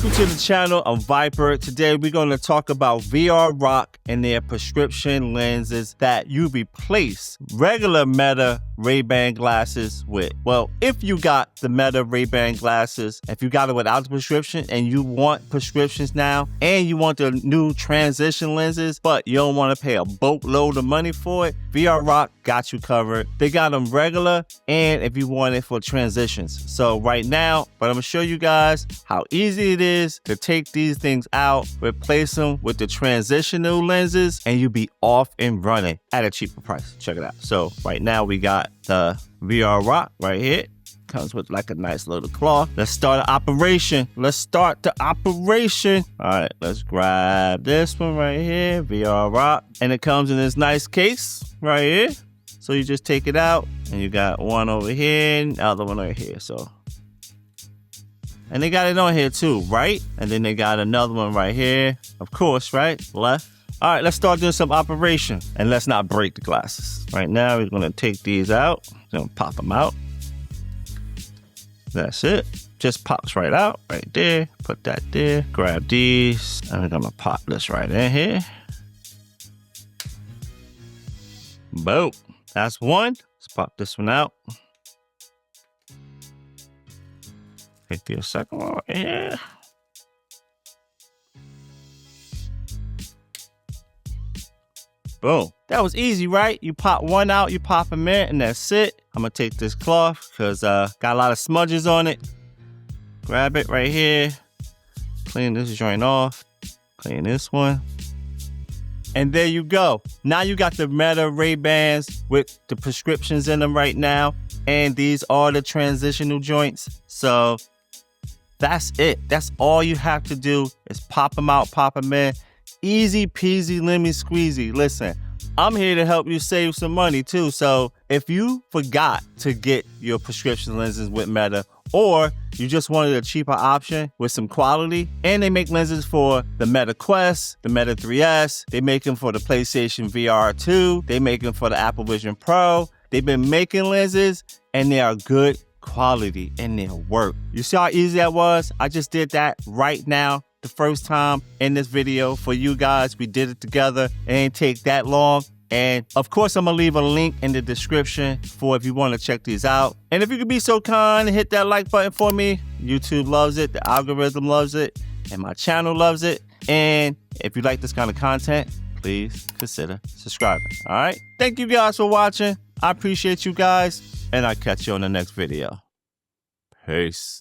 Welcome to the channel. I'm Viper. Today we're going to talk about Wearable and their prescription lenses that you replace regular Meta Ray-Ban glasses with. Well, if you got the Meta Ray-Ban glasses, if you got it without the prescription and you want prescriptions now and you want the new transition lenses, but you don't want to pay a boatload of money for it, Wearable got you covered. They got them regular and if you want it for transitions. So right now, but I'm going to show you guys how easy it is to take these things out, replace them with the transitional lenses, and you'll be off and running at a cheaper price. Check it out. So right now we got the Wearable right here. Comes with like a nice little cloth. Let's start the operation. All right, let's grab this one right here, Wearable. And it comes in this nice case right here. So you just take it out and you got one over here and the other one over here. So, and they got it on here too, right? And then they got another one right here, of course, right? Left. All right, let's start doing some operation and let's not break the glasses. Right now, we're gonna take these out. Gonna pop them out. That's it. Just pops right out, right there. Put that there. Grab these. And we're gonna pop this right in here. Boom. That's one. Let's pop this one out. Take the second one right here. Boom. That was easy, right? You pop one out, you pop them in, and that's it. I'm gonna take this cloth because got a lot of smudges on it. Grab it right here. Clean this joint off. Clean this one. And there you go. Now you got the Meta Ray-Bans with the prescriptions in them right now. And these are the transitional joints. So that's it. That's all you have to do is pop them out, pop them in. Easy peasy, lemon squeezy. Listen, I'm here to help you save some money too. So if you forgot to get your prescription lenses with Meta, or you just wanted a cheaper option with some quality, and they make lenses for the Meta Quest, the Meta 3S, they make them for the PlayStation VR 2, they make them for the Apple Vision Pro. They've been making lenses and they are good quality and they work. You see how easy that was? I just did that right now. The first time in this video for you guys. We did it together. It ain't take that long. And of course, I'm gonna leave a link in the description for if you want to check these out. And if you could be so kind and hit that like button for me. YouTube loves it, the algorithm loves it, and my channel loves it. And if you like this kind of content, please consider subscribing. All right. Thank you guys for watching. I appreciate you guys, and I'll catch you on the next video. Peace.